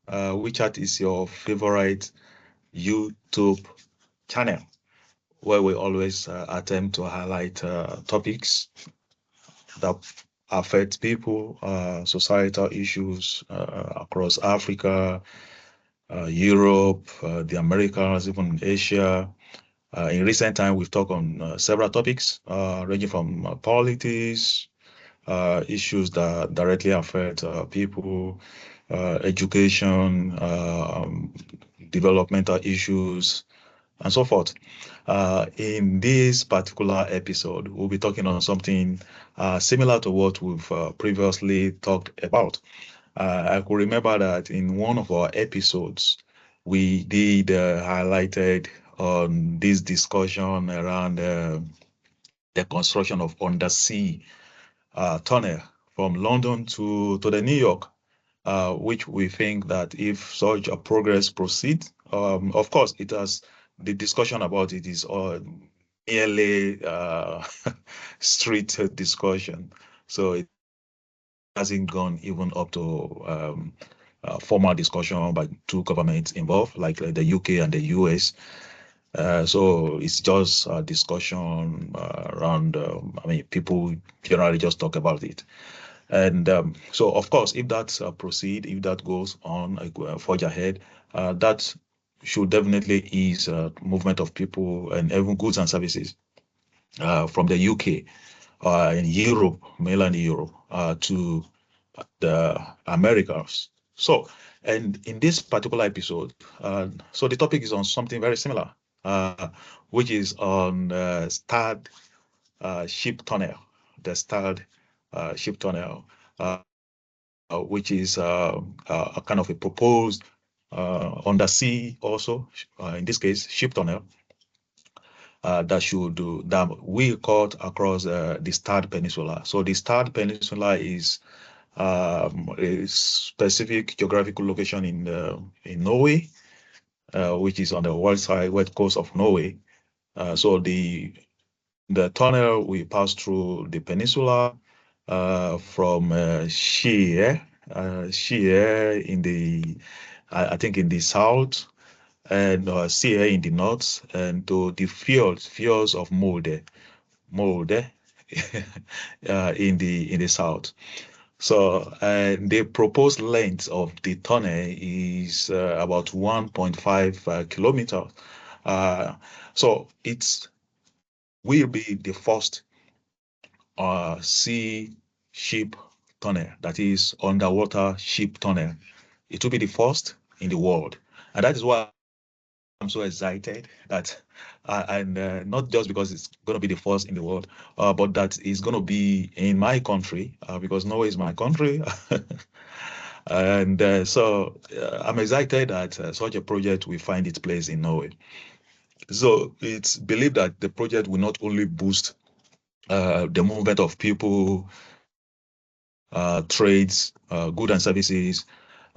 WeChat is your favorite YouTube channel where we always attempt to highlight topics that affect people, societal issues across Africa, Europe, the Americas, even Asia. In recent time, we've talked on several topics ranging from politics, issues that directly affect people, education, developmental issues, and so forth. In this particular episode, we'll be talking on something similar to what we've previously talked about. I could remember that in one of our episodes, we did highlighted on this discussion around the construction of undersea tunnel from London to the New York, which we think that if such a progress proceeds, of course, it has the discussion about it is merely street discussion. So it hasn't gone even up to formal discussion by two governments involved, like the UK and the US. So it's just a discussion around, I mean, people generally just talk about it. And so, of course, if that proceed, if that goes on, forge ahead, that should definitely ease movement of people and even goods and services from the UK in Europe, mainland Europe, to the Americas. So, and in this particular episode, so the topic is on something very similar, which is on Stad Ship Tunnel, the Stad Ship Tunnel, which is a kind of a proposed undersea also, in this case, ship tunnel, that should do that will cut across the Stad Peninsula. So the Stad Peninsula is a specific geographical location in Norway, which is on the west coast of Norway. So the tunnel will pass through the peninsula from Skien in the I think in the south, and Sierra in the north, and to the fjords of Molde in the south. So the proposed length of the tunnel is about 1.5 kilometers. So it will be the first sea ship tunnel, that is underwater ship tunnel. It will be the first in the world, and that is why I'm so excited that, and not just because it's going to be the first in the world, but that it's going to be in my country, because Norway is my country. And so I'm excited that such a project will find its place in Norway. So it's believed that the project will not only boost the movement of people, trades, goods and services,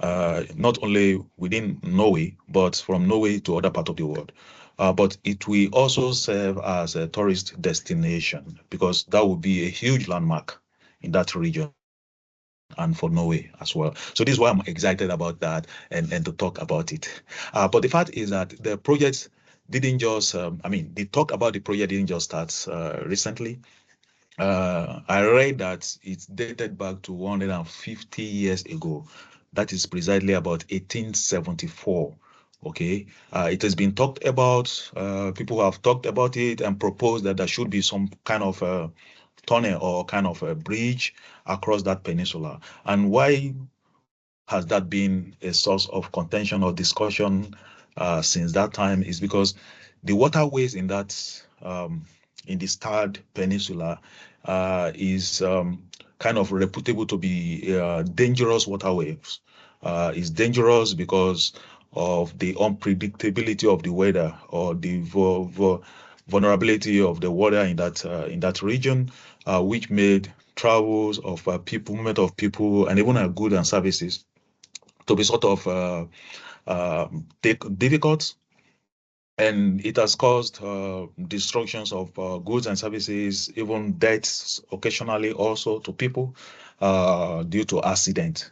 not only within Norway, but from Norway to other parts of the world. But it will also serve as a tourist destination, because that will be a huge landmark in that region and for Norway as well. So this is why I'm excited about that and to talk about it. But the fact is that the project didn't just, I mean, the talk about the project didn't just start recently. I read that it's dated back to 150 years ago. That is precisely about 1874. Okay, it has been talked about. People have talked about it and proposed that there should be some kind of a tunnel or kind of a bridge across that peninsula. And why has that been a source of contention or discussion since that time? Is because the waterways in that in the Stad Peninsula is kind of reputable to be dangerous waterways. It's dangerous because of the unpredictability of the weather, or the vulnerability of the water in that region, which made travels of people, movement of people, and even goods and services to be sort of difficult, and it has caused destructions of goods and services, even deaths occasionally also to people due to accident.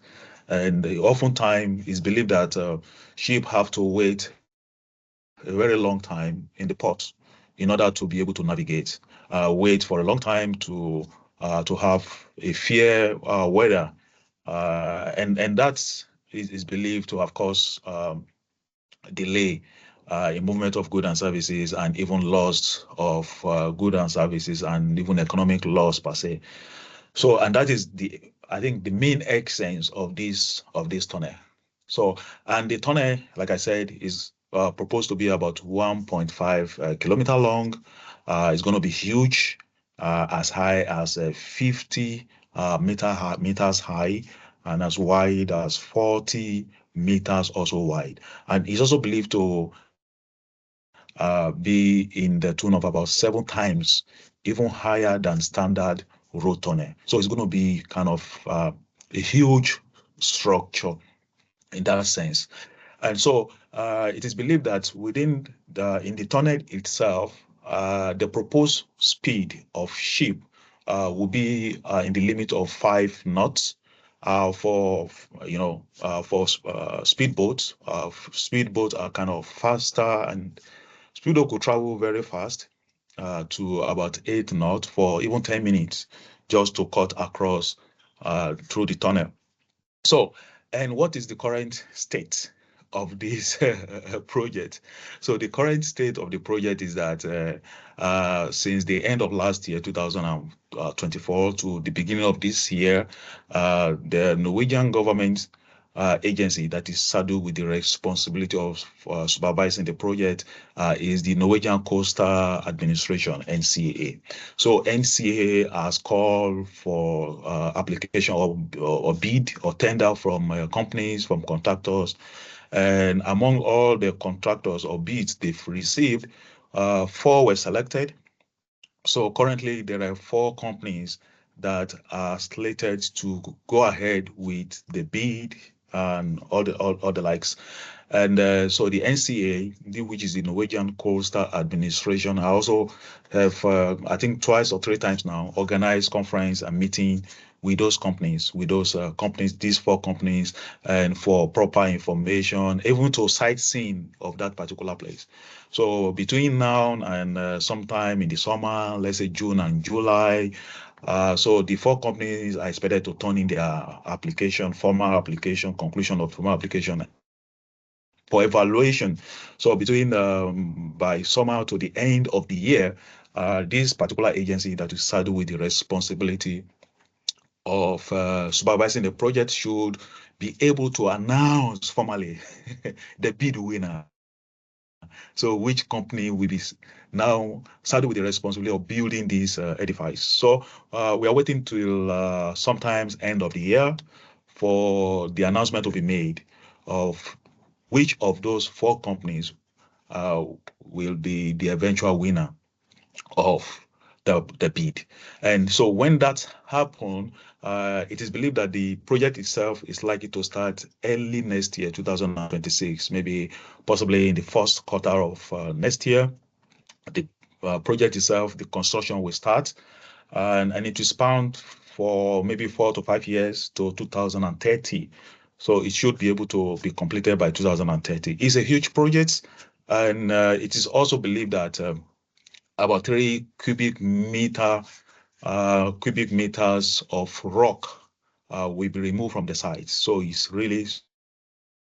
And oftentimes it's believed that ship have to wait a very long time in the port in order to be able to navigate, wait for a long time to have a fair weather, and is believed to have caused delay in movement of goods and services, and even loss of goods and services, and even economic loss per se. So, and that is I think the main essence of this tunnel. So, and the tunnel, like I said, is proposed to be about 1.5 kilometer long. It's going to be huge, as high as 50 meters high, and as wide as 40 meters also wide. And it's also believed to be in the tune of about 7 times, even higher than standard road tunnel. So it's going to be kind of a huge structure in that sense. And so it is believed that in the tunnel itself, the proposed speed of ship will be in the limit of 5 knots. For speedboats, speedboats are kind of faster, and speedboat could travel very fast to about 8 knots for even 10 minutes just to cut across through the tunnel. So, and what is the current state of this project? So the current state of the project is that since the end of last year, 2024, to the beginning of this year, the Norwegian government agency that is saddled with the responsibility of supervising the project is the Norwegian Coastal Administration, NCA. So NCA has called for application or bid or tender from companies, from contractors, and among all the contractors or bids they've received, 4 were selected. So currently there are 4 companies that are slated to go ahead with the bid and all the likes. And so the NCA, which is the Norwegian Coastal Administration, I also have, I think twice or 3 times now, organized conference and meeting with those companies, these 4 companies, and for proper information, even to sightseeing of that particular place. So between now and sometime in the summer, let's say June and July, so the 4 companies are expected to turn in their application, formal application, conclusion of formal application for evaluation. So between by summer to the end of the year, this particular agency that is saddled with the responsibility of supervising the project should be able to announce formally the bid winner. So which company will be now saddled with the responsibility of building this edifice. So we are waiting till sometimes end of the year for the announcement to be made of which of those 4 companies uh, will be the eventual winner of the bid. And so when that happens, it is believed that the project itself is likely to start early next year, 2026, maybe possibly in the first quarter of next year. The project itself, the construction will start, and it will span for maybe 4 to 5 years to 2030. So it should be able to be completed by 2030. It's a huge project, and it is also believed that about 3 cubic meters of rock will be removed from the site. So it's really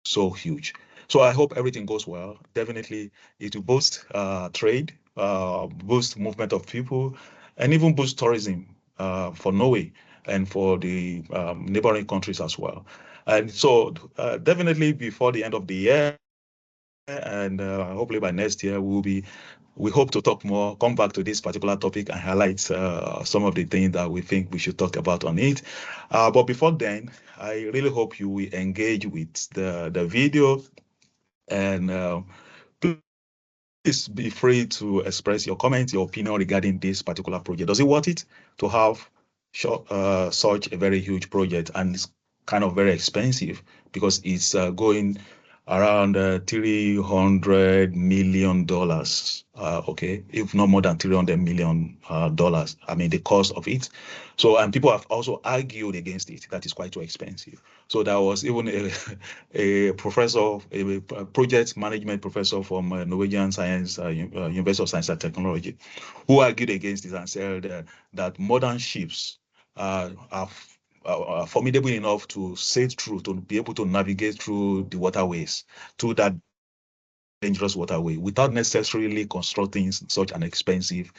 so huge. So I hope everything goes well. Definitely, it will boost trade, boost movement of people, and even boost tourism for Norway and for the neighboring countries as well. And so definitely before the end of the year, and hopefully by next year, we hope to talk more, come back to this particular topic and highlight some of the things that we think we should talk about on it. But before then, I really hope you will engage with the video, and please be free to express your comments, your opinion regarding this particular project. Does it worth it to have such a very huge project? And it's kind of very expensive because it's going around $300 million, okay, if not more than $300 million. I mean, the cost of it. So, and people have also argued against it. That is quite too expensive. So there was even a professor, a project management professor from Norwegian Science, University of Science and Technology, who argued against it and said that modern ships are formidable enough to sail through, to be able to navigate through the waterways, through that dangerous waterway, without necessarily constructing such an expensive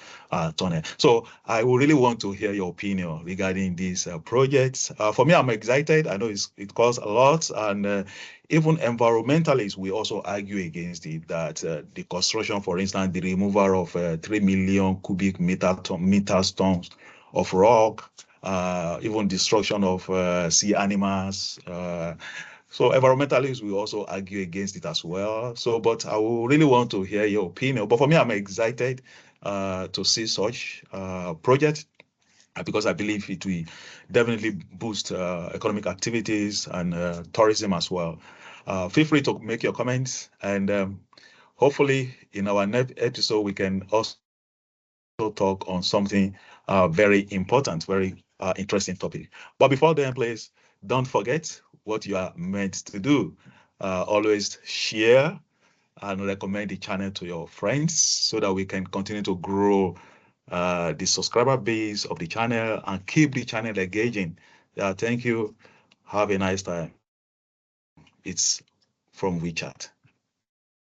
tunnel. So I would really want to hear your opinion regarding these projects. For me, I'm excited. I know it costs a lot, and even environmentalists will also argue against it, that the construction, for instance, the removal of 3 million cubic meters tons of rock, even destruction of sea animals. So environmentalists will also argue against it as well. So, but I will really want to hear your opinion. But for me, I'm excited to see such project, because I believe it will definitely boost economic activities and tourism as well. Feel free to make your comments, and hopefully in our next episode we can also talk on something very important, very interesting topic. But before then, please don't forget what you are meant to do. Always share and recommend the channel to your friends so that we can continue to grow the subscriber base of the channel and keep the channel engaging. Yeah, thank you. Have a nice time. It's from WeChat.